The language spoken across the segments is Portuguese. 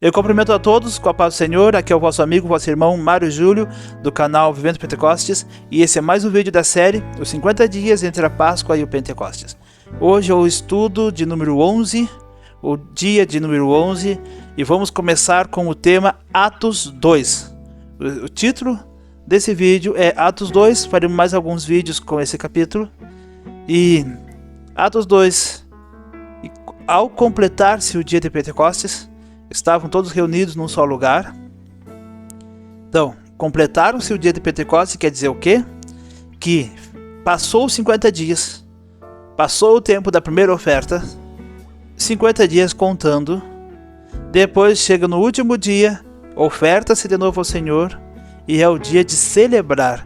Eu cumprimento a todos com a paz do Senhor. Aqui é o vosso amigo, vosso irmão Mário Júlio, do canal Vivendo Pentecostes, e esse é mais um vídeo da série Os 50 Dias entre a Páscoa e o Pentecostes. Hoje é o estudo de número 11, o dia de número 11, e vamos começar com o tema Atos 2. O título desse vídeo é Atos 2, faremos mais alguns vídeos com esse capítulo, e Atos 2, ao completar-se o dia de Pentecostes, estavam todos reunidos num só lugar. Então, completaram-se o dia de Pentecostes, quer dizer o quê? Que passou os 50 dias, passou o tempo da primeira oferta, 50 dias contando, depois chega no último dia, oferta-se de novo ao Senhor, e é o dia de celebrar.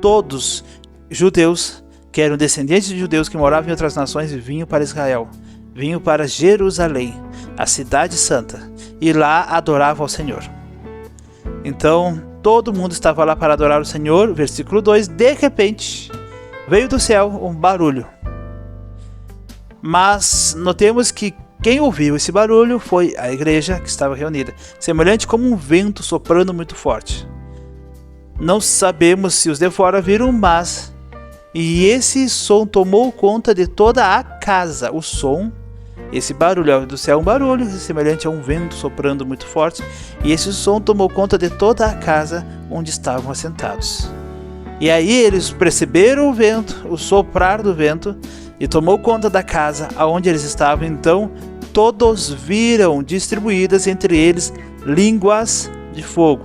Todos judeus, que eram descendentes de judeus que moravam em outras nações, vinham para Israel, vinham para Jerusalém, a cidade santa, e lá adoravam ao Senhor. Então, todo mundo estava lá para adorar o Senhor. Versículo 2, de repente, veio do céu um barulho. Mas notemos que quem ouviu esse barulho foi a igreja que estava reunida, semelhante como um vento soprando muito forte. Não sabemos se os de fora viram, mas... E esse som tomou conta de toda a casa. O som, esse barulho do céu, um barulho semelhante a um vento soprando muito forte, e esse som tomou conta de toda a casa onde estavam assentados. E aí eles perceberam o vento, o soprar do vento, e tomou conta da casa aonde eles estavam. Então todos viram distribuídas entre eles línguas de fogo.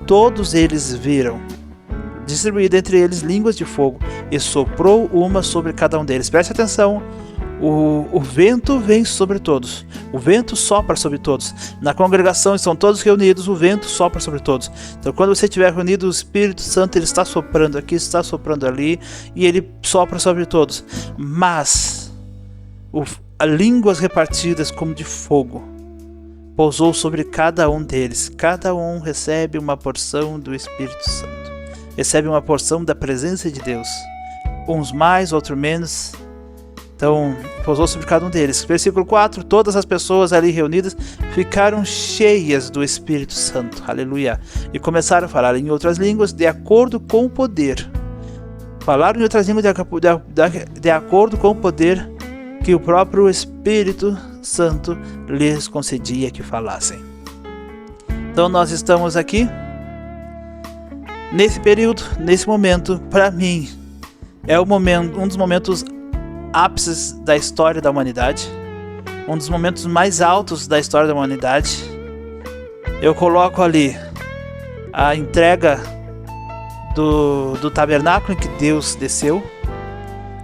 Todos eles viram distribuídas entre eles línguas de fogo, e soprou uma sobre cada um deles. Preste atenção. O vento vem sobre todos, o vento sopra sobre todos. Na congregação estão todos reunidos, o vento sopra sobre todos. Então quando você estiver reunido, o Espírito Santo ele está soprando aqui, está soprando ali, e ele sopra sobre todos. Mas línguas repartidas como de fogo pousou sobre cada um deles. Cada um recebe uma porção do Espírito Santo, recebe uma porção da presença de Deus, uns mais, outros menos. Então, pousou sobre cada um deles. Versículo 4, todas as pessoas ali reunidas ficaram cheias do Espírito Santo, aleluia, e começaram a falar em outras línguas de acordo com o poder. Falaram em outras línguas de acordo com o poder que o próprio Espírito Santo lhes concedia que falassem. Então nós estamos aqui, nesse período, nesse momento, para mim, é um dos momentos ápices da história da humanidade, um dos momentos mais altos da história da humanidade. Eu coloco ali a entrega do tabernáculo em que Deus desceu,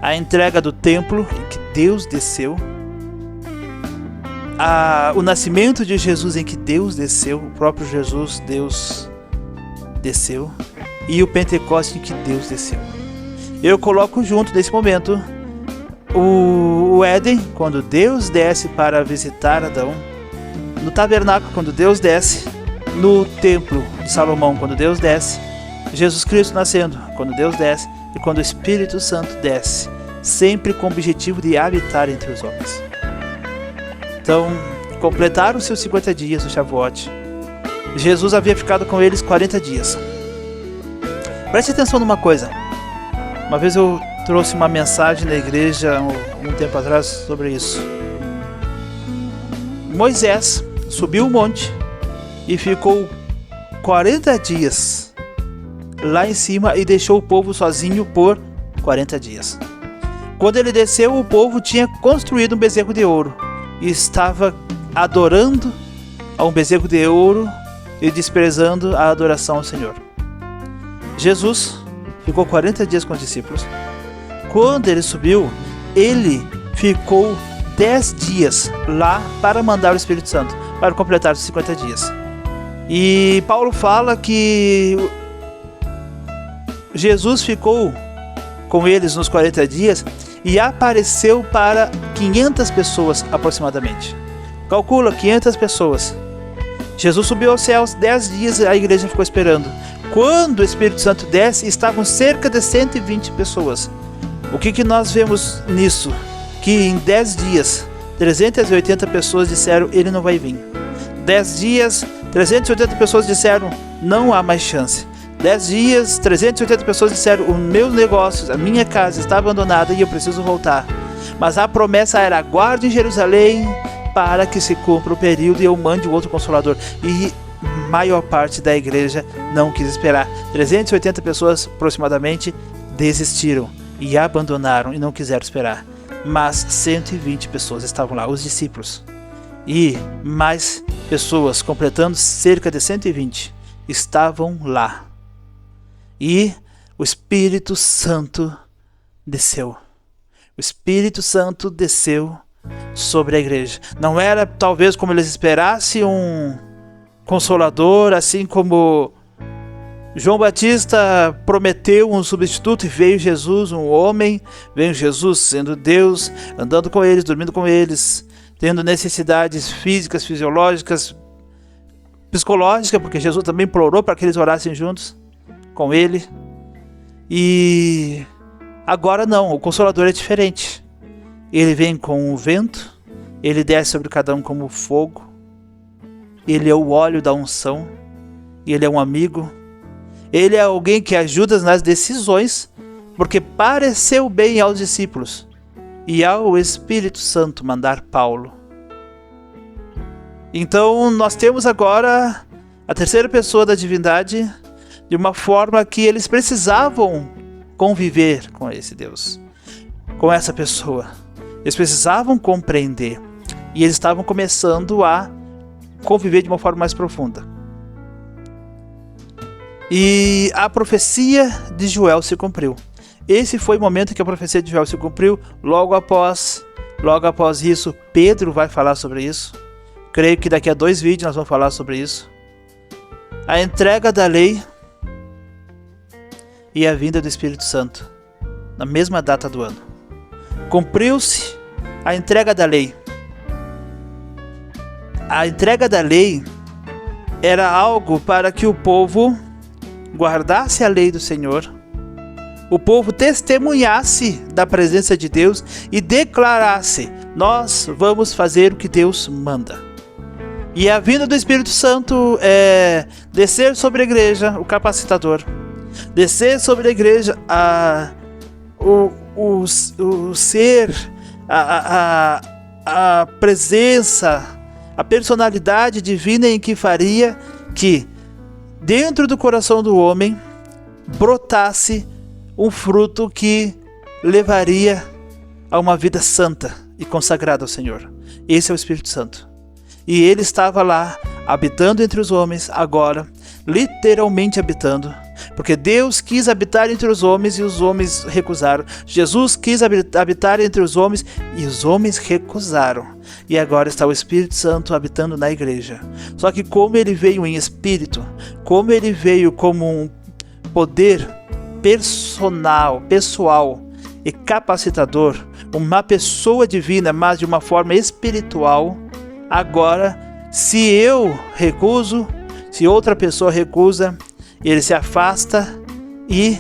a entrega do templo em que Deus desceu, o nascimento de Jesus em que Deus desceu, o próprio Jesus, Deus desceu, e o Pentecostes em que Deus desceu. Eu coloco junto nesse momento o Éden, quando Deus desce para visitar Adão, no tabernáculo, quando Deus desce, no templo de Salomão, quando Deus desce, Jesus Cristo nascendo, quando Deus desce, e quando o Espírito Santo desce, sempre com o objetivo de habitar entre os homens. Então, completaram-se os 50 dias do Shavuot. Jesus havia ficado com eles 40 dias. Preste atenção numa coisa. Uma vez eu trouxe uma mensagem na igreja um tempo atrás sobre isso. Moisés subiu o monte e ficou 40 dias lá em cima e deixou o povo sozinho por 40 dias. Quando ele desceu, o povo tinha construído um bezerro de ouro e estava adorando a um bezerro de ouro e desprezando a adoração ao Senhor. Jesus ficou 40 dias com os discípulos. Quando ele subiu, ele ficou 10 dias lá para mandar o Espírito Santo, para completar os 50 dias. E Paulo fala que Jesus ficou com eles nos 40 dias e apareceu para 500 pessoas aproximadamente. Calcula, 500 pessoas. Jesus subiu aos céus, 10 dias a igreja ficou esperando. Quando o Espírito Santo desce, estavam cerca de 120 pessoas. O que nós vemos nisso? Que em 10 dias, 380 pessoas disseram, ele não vai vir. 10 dias, 380 pessoas disseram, não há mais chance. 10 dias, 380 pessoas disseram, o meu negócio, a minha casa está abandonada e eu preciso voltar. Mas a promessa era, aguarde em Jerusalém para que se cumpra o período e eu mande o outro Consolador. E maior parte da igreja não quis esperar. 380 pessoas aproximadamente desistiram e abandonaram e não quiseram esperar. Mas 120 pessoas estavam lá, os discípulos. E mais pessoas, completando cerca de 120, estavam lá. E o Espírito Santo desceu. O Espírito Santo desceu sobre a igreja. Não era talvez como eles esperassem um Consolador, assim como João Batista prometeu um substituto e veio Jesus, um homem, veio Jesus sendo Deus, andando com eles, dormindo com eles, tendo necessidades físicas, fisiológicas, psicológicas, porque Jesus também implorou para que eles orassem juntos com ele. E agora não, o Consolador é diferente. Ele vem com o vento, ele desce sobre cada um como fogo, ele é o óleo da unção, ele é um amigo, ele é alguém que ajuda nas decisões, porque pareceu bem aos discípulos e ao Espírito Santo mandar Paulo. Então nós temos agora a terceira pessoa da divindade, de uma forma que eles precisavam conviver com esse Deus, com essa pessoa. Eles precisavam compreender e eles estavam começando a conviver de uma forma mais profunda. E a profecia de Joel se cumpriu. Esse foi o momento que a profecia de Joel se cumpriu. Logo após isso, Pedro vai falar sobre isso. Creio que daqui a 2 vídeos nós vamos falar sobre isso. A entrega da lei e a vinda do Espírito Santo, na mesma data do ano. Cumpriu-se a entrega da lei. A entrega da lei era algo para que o povo guardasse a lei do Senhor, o povo testemunhasse da presença de Deus e declarasse: nós vamos fazer o que Deus manda. E a vinda do Espírito Santo é descer sobre a igreja, o capacitador, descer sobre a igreja o ser, a presença, a personalidade divina em que faria que dentro do coração do homem brotasse um fruto que levaria a uma vida santa e consagrada ao Senhor. Esse é o Espírito Santo. E ele estava lá, habitando entre os homens, agora, literalmente habitando, porque Deus quis habitar entre os homens e os homens recusaram. Jesus quis habitar entre os homens e os homens recusaram. E agora está o Espírito Santo habitando na igreja. Só que como ele veio em espírito, como ele veio como um poder pessoal e capacitador, uma pessoa divina, mas de uma forma espiritual, agora, se eu recuso, se outra pessoa recusa, ele se afasta e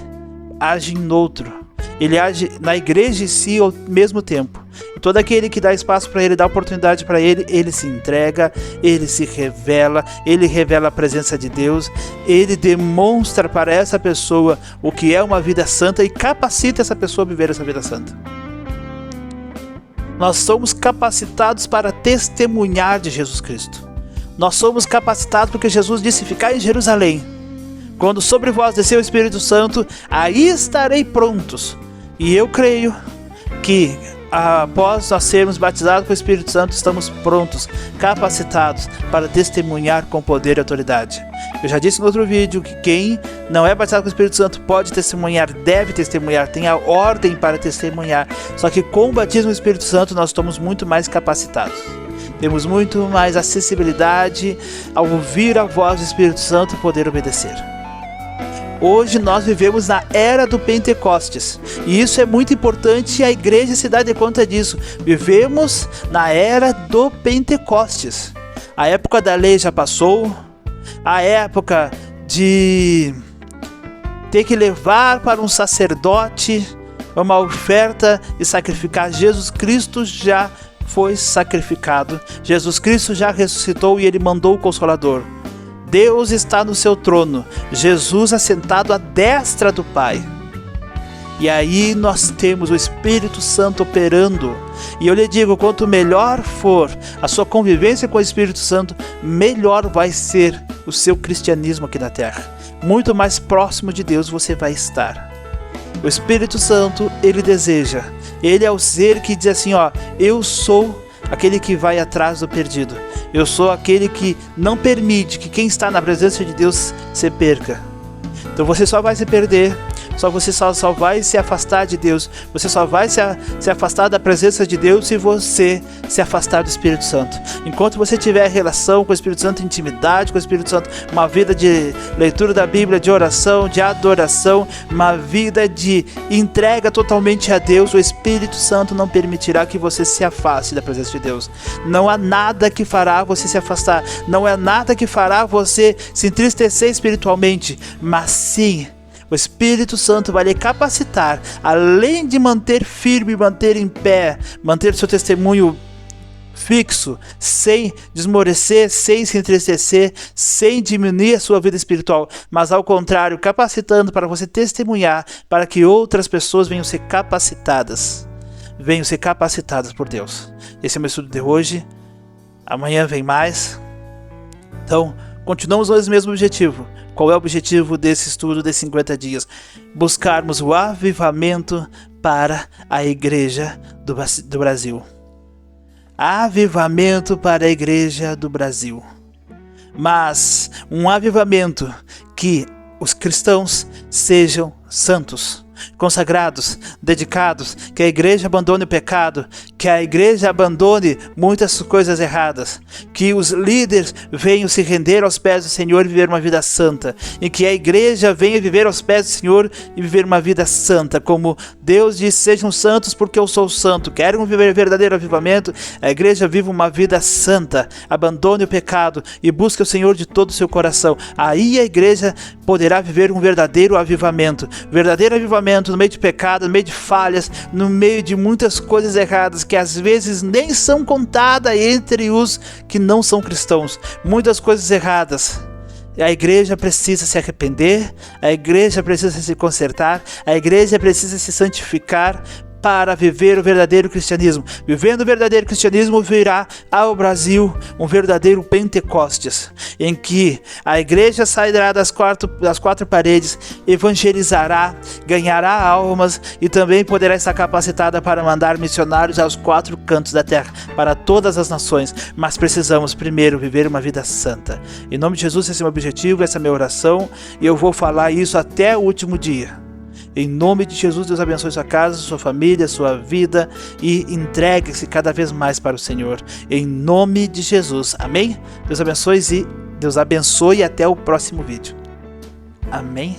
age em outro. Ele age na igreja em si ao mesmo tempo. E todo aquele que dá espaço para ele, dá oportunidade para ele, ele se entrega, ele se revela, ele revela a presença de Deus, ele demonstra para essa pessoa o que é uma vida santa e capacita essa pessoa a viver essa vida santa. Nós somos capacitados para testemunhar de Jesus Cristo. Nós somos capacitados porque Jesus disse: ficai em Jerusalém. Quando sobre vós descer o Espírito Santo, aí estarei prontos. E eu creio que após nós sermos batizados com o Espírito Santo, estamos prontos, capacitados para testemunhar com poder e autoridade. Eu já disse no outro vídeo que quem não é batizado com o Espírito Santo pode testemunhar, deve testemunhar, tem a ordem para testemunhar. Só que com o batismo do Espírito Santo nós estamos muito mais capacitados. Temos muito mais acessibilidade ao ouvir a voz do Espírito Santo e poder obedecer. Hoje nós vivemos na era do Pentecostes, e isso é muito importante, e a igreja se dá de conta disso. Vivemos na era do Pentecostes. A época da lei já passou, a época de ter que levar para um sacerdote uma oferta e sacrificar Jesus Cristo já foi sacrificado, Jesus Cristo já ressuscitou e Ele mandou o Consolador. Deus está no seu trono, Jesus assentado à destra do Pai. E aí nós temos o Espírito Santo operando. E eu lhe digo, quanto melhor for a sua convivência com o Espírito Santo, melhor vai ser o seu cristianismo aqui na terra. Muito mais próximo de Deus você vai estar. O Espírito Santo, ele deseja. Ele é o ser que diz assim, ó, eu sou aquele que vai atrás do perdido. Eu sou aquele que não permite que quem está na presença de Deus se perca. Então você só vai se perder, você só vai se afastar de Deus, você só vai se afastar da presença de Deus se você se afastar do Espírito Santo. Enquanto você tiver relação com o Espírito Santo, intimidade com o Espírito Santo, uma vida de leitura da Bíblia, de oração, de adoração, uma vida de entrega totalmente a Deus, o Espírito Santo não permitirá que você se afaste da presença de Deus. Não há nada que fará você se afastar, não há nada que fará você se entristecer espiritualmente, mas sim, o Espírito Santo vai lhe capacitar, além de manter firme, manter em pé, manter seu testemunho fixo, sem desmorecer, sem se entristecer, sem diminuir a sua vida espiritual, mas ao contrário, capacitando para você testemunhar, para que outras pessoas venham ser capacitadas por Deus. Esse é o meu estudo de hoje. Amanhã vem mais. Então, continuamos no mesmo objetivo. Qual é o objetivo desse estudo de 50 dias? Buscarmos o avivamento para a igreja do Brasil. Avivamento para a igreja do Brasil. Mas um avivamento que os cristãos sejam santos, consagrados, dedicados, que a igreja abandone o pecado, que a igreja abandone muitas coisas erradas, que os líderes venham se render aos pés do Senhor e viver uma vida santa, e que a igreja venha viver aos pés do Senhor e viver uma vida santa, como Deus disse, sejam santos porque eu sou santo. Querem viver verdadeiro avivamento? A igreja viva uma vida santa, abandone o pecado e busque o Senhor de todo o seu coração. Aí a igreja poderá viver um verdadeiro avivamento no meio de pecado, no meio de falhas, no meio de muitas coisas erradas que às vezes nem são contadas entre os que não são cristãos. Muitas coisas erradas. A igreja precisa se arrepender, a igreja precisa se consertar, a igreja precisa se santificar para viver o verdadeiro cristianismo. Vivendo o verdadeiro cristianismo, virá ao Brasil um verdadeiro Pentecostes, em que a igreja sairá das quatro paredes, evangelizará, ganhará almas e também poderá estar capacitada para mandar missionários aos 4 cantos da terra, para todas as nações. Mas precisamos primeiro viver uma vida santa. Em nome de Jesus, esse é o meu objetivo, essa é a minha oração, e eu vou falar isso até o último dia. Em nome de Jesus, Deus abençoe sua casa, sua família, sua vida e entregue-se cada vez mais para o Senhor. Em nome de Jesus. Amém? Deus abençoe e até o próximo vídeo. Amém?